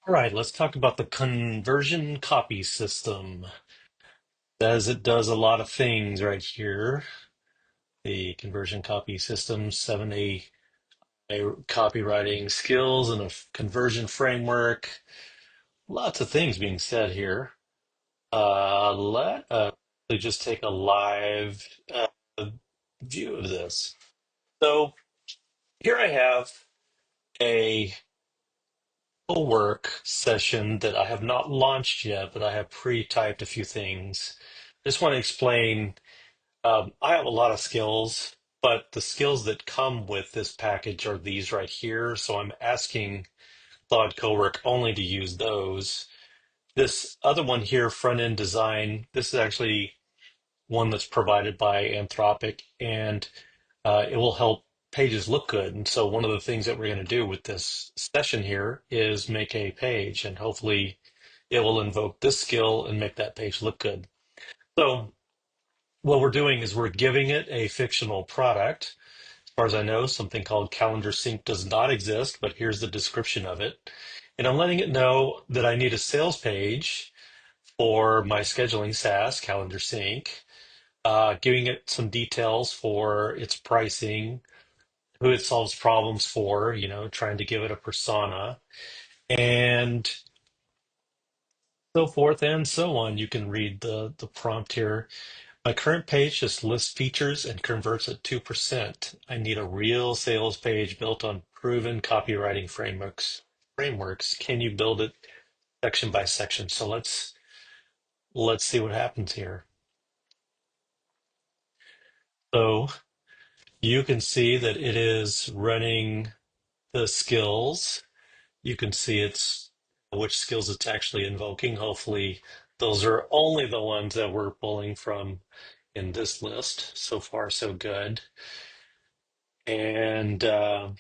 All right, let's talk about the conversion copy system. As it does a lot of things right here. The conversion copy system, 7A copywriting skills and a conversion framework. Lots of things being said here. Let just take a live view of this. So here I have a work session that I have not launched yet, but I have pre-typed a few things. Just want to explain. I have a lot of skills, but the skills that come with this package are these right here. So I'm asking Claude Cowork only to use those. This other one here, front end design, this is actually one that's provided by Anthropic, and it will help pages look good. And so one of the things that we're going to do with this session here is make a page, and hopefully it will invoke this skill and make that page look good. So what we're doing is we're giving it a fictional product. As far as I know, something called Calendar Sync does not exist, but here's the description of it. And I'm letting it know that I need a sales page for my scheduling SaaS, Calendar Sync, giving it some details for its pricing, who it solves problems for, trying to give it a persona, and so forth and so on. You can read the prompt here. My current page just lists features and converts at 2%. I need a real sales page built on proven copywriting frameworks. Can you build it section by section? So let's see what happens here. So you can see that it is running the skills. You can see it's which skills it's actually invoking. Hopefully, those are only the ones that we're pulling from in this list. So far, so good. And I'm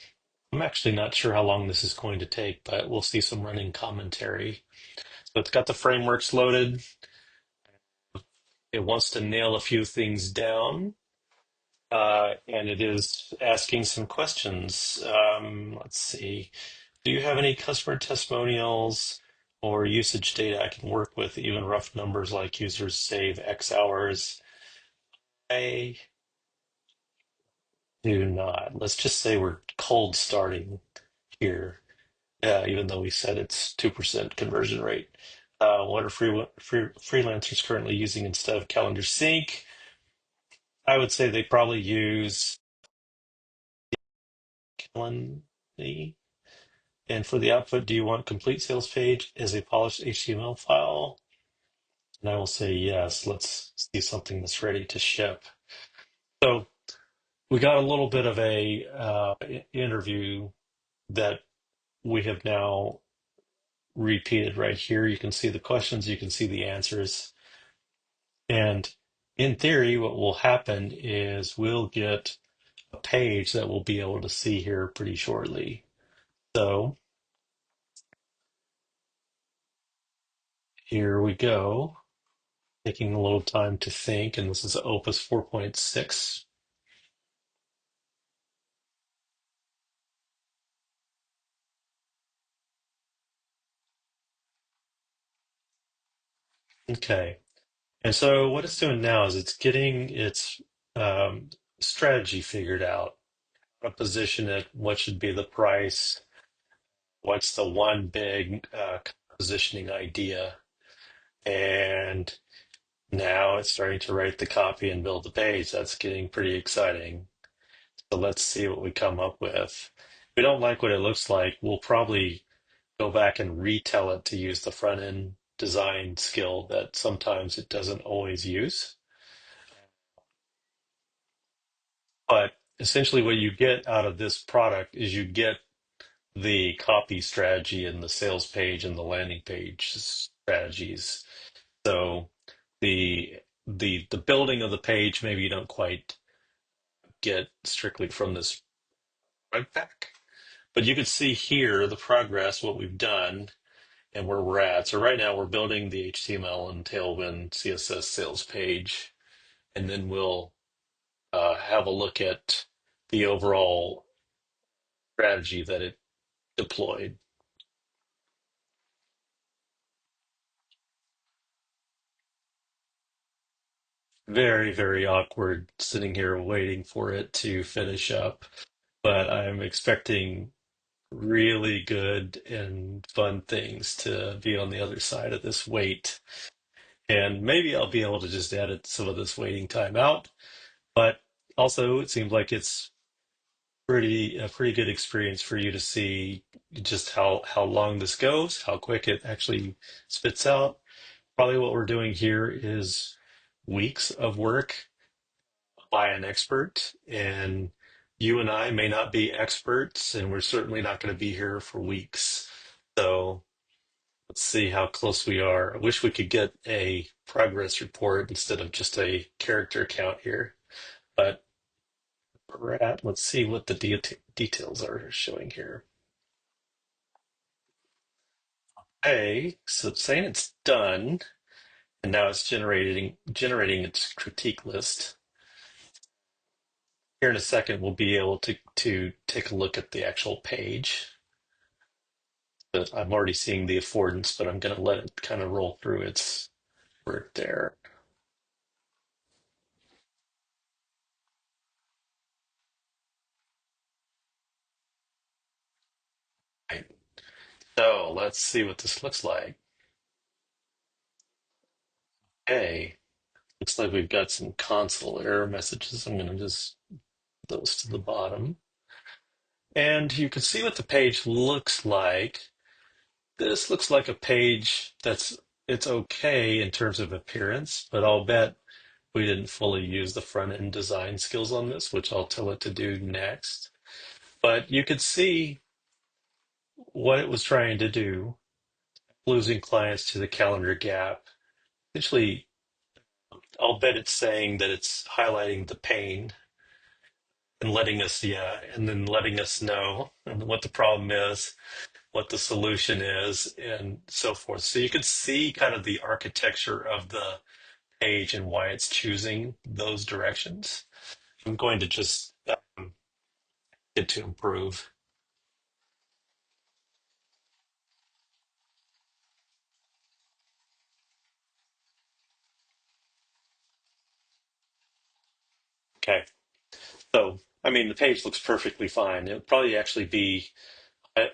actually not sure how long this is going to take, but we'll see some running commentary. So it's got the frameworks loaded. It wants to nail a few things down, and it is asking some questions. Let's see. Do you have any customer testimonials or usage data I can work with, even rough numbers like users save X hours? I do not. Let's just say we're cold starting here. Even though we said it's 2% conversion rate. What are freelancers currently using instead of Calendar Sync? I would say they probably use Calendly. And for the output, do you want complete sales page as a polished HTML file? And I will say yes. Let's see something that's ready to ship. So we got a little bit of a interview that we have now repeated right here. You can see the questions, you can see the answers. And in theory, what will happen is we'll get a page that we'll be able to see here pretty shortly. So here we go, taking a little time to think, and this is Opus 4.6. Okay. And so what it's doing now is it's getting its um, strategy figured out, how to position it, what should be the price, what's the one big positioning idea. And now it's starting to write the copy and build the page. That's getting pretty exciting. So let's see what we come up with. If we don't like what it looks like, we'll probably go back and retell it to use the front end design skill that sometimes it doesn't always use. But essentially, what you get out of this product is you get the copy strategy and the sales page and the landing page strategies. So the building of the page, maybe you don't quite get strictly from this right back. But you can see here the progress, what we've done, and where we're at. So right now we're building the HTML and Tailwind CSS sales page, and then we'll have a look at the overall strategy that it deployed. very, very awkward sitting here waiting for it to finish up. But I'm expecting really good and fun things to be on the other side of this wait. And maybe I'll be able to just edit some of this waiting time out. But also, it seems like it's pretty a pretty good experience for you to see just how long this goes, how quick it actually spits out. Probably what we're doing here is weeks of work by an expert, and you and I may not be experts, and we're certainly not going to be here for weeks. So let's see how close we are. I wish we could get a progress report instead of just a character count here, but we're at, let's see what the details are showing here. Hey, so it's saying it's done, and now it's generating its critique list. Here in a second, we'll be able to take a look at the actual page. But I'm already seeing the affordance, but I'm going to let it kind of roll through its work there. Right. So let's see what this looks like. Hey, looks like we've got some console error messages. I'm going to just those to the bottom. And you can see what the page looks like. This looks like a page it's okay in terms of appearance, but I'll bet we didn't fully use the front end design skills on this, which I'll tell it to do next. But you could see what it was trying to do, losing clients to the calendar gap. Essentially, I'll bet it's saying that it's highlighting the pain and letting us, yeah, and then letting us know what the problem is, what the solution is, and so forth. So you could see kind of the architecture of the page and why it's choosing those directions. I'm going to just get to improve. Okay. So, I mean, the page looks perfectly fine. It'll probably actually be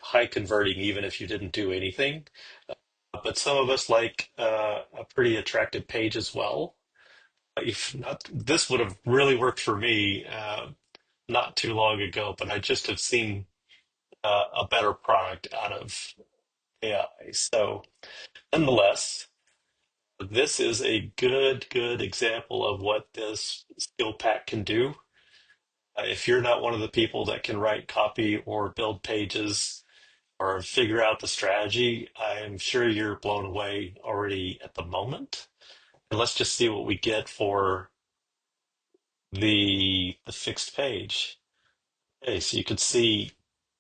high converting even if you didn't do anything. But some of us like a pretty attractive page as well. If not, this would have really worked for me not too long ago, but I just have seen a better product out of AI. So, nonetheless, this is a good example of what this skill pack can do. If you're not one of the people that can write copy or build pages or figure out the strategy, I'm sure you're blown away already at the moment. And let's just see what we get for the fixed page. Okay, so you can see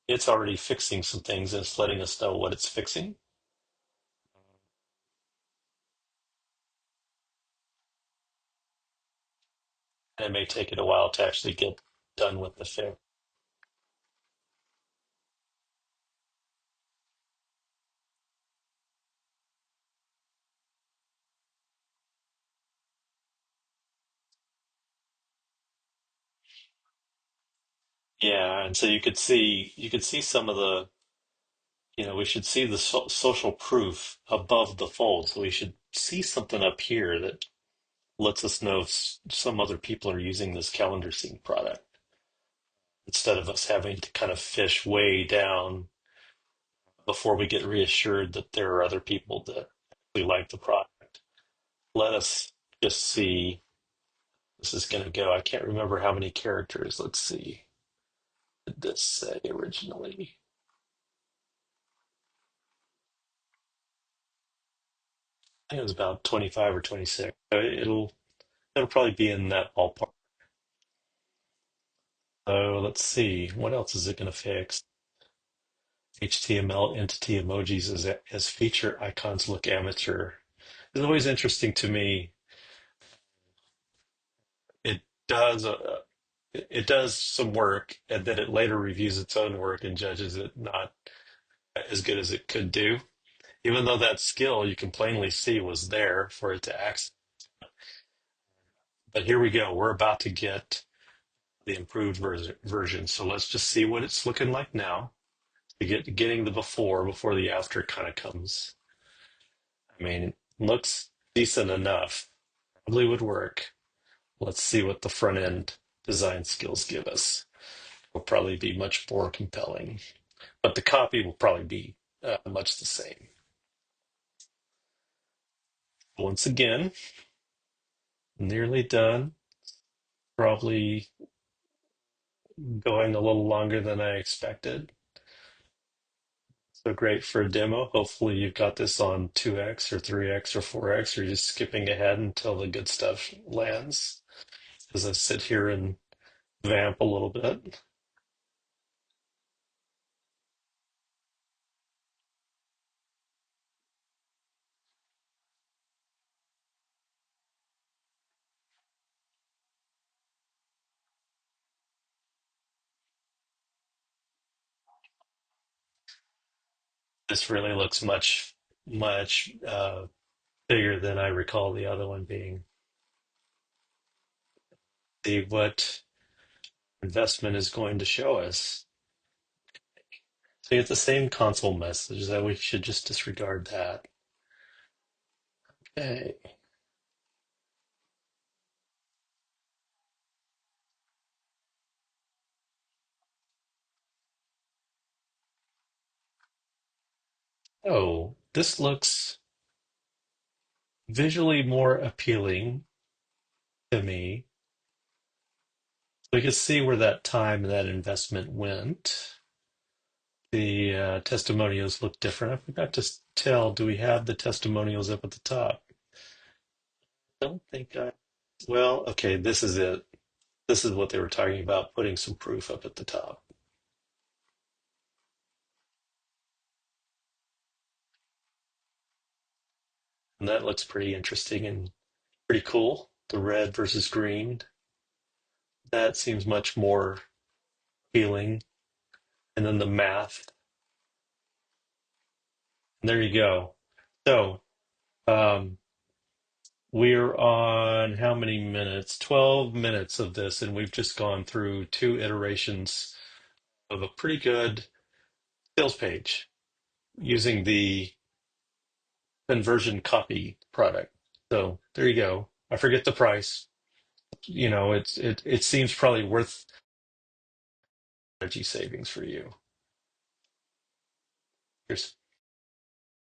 it's already fixing some things and it's letting us know what it's fixing. And it may take it a while to actually get done with the fix. Yeah, and so you could see some of the, we should see the social proof above the fold. So we should see something up here that lets us know if some other people are using this calendar sync product instead of us having to kind of fish way down before we get reassured that there are other people that actually like the product. Let us just see. This is going to go. I can't remember how many characters. Let's see. What did this say originally? I think it was about 25 or 26. So it'll probably be in that ballpark. So let's see. What else is it going to fix? HTML entity emojis as feature icons look amateur. It's always interesting to me. It does it does some work, and then it later reviews its own work and judges it not as good as it could do. Even though that skill you can plainly see was there for it to access. But here we go. We're about to get the improved version. So let's just see what it's looking like now. Getting the before the after kind of comes. I mean, it looks decent enough. Probably would work. Let's see what the front end design skills give us. Will probably be much more compelling, but the copy will probably be much the same. Once again, nearly done. Probably going a little longer than I expected. So great for a demo. Hopefully you've got this on 2x or 3x or 4x, or you're just skipping ahead until the good stuff lands as I sit here and vamp a little bit. This really looks much bigger than I recall the other one being. See what investment is going to show us. So you get the same console message that we should just disregard that. Okay. Oh, this looks visually more appealing to me. We can see where that time and that investment went. The testimonials look different. I forgot to tell, do we have the testimonials up at the top? I don't think I. Well, okay, this is it. This is what they were talking about, putting some proof up at the top. And that looks pretty interesting and pretty cool. The red versus green. That seems much more appealing. And then the math. And there you go. So, um, we're on how many minutes? 12 minutes of this, and we've just gone through two iterations of a pretty good sales page using the conversion copy product. So there you go. I forget the price. It seems probably worth energy savings for you.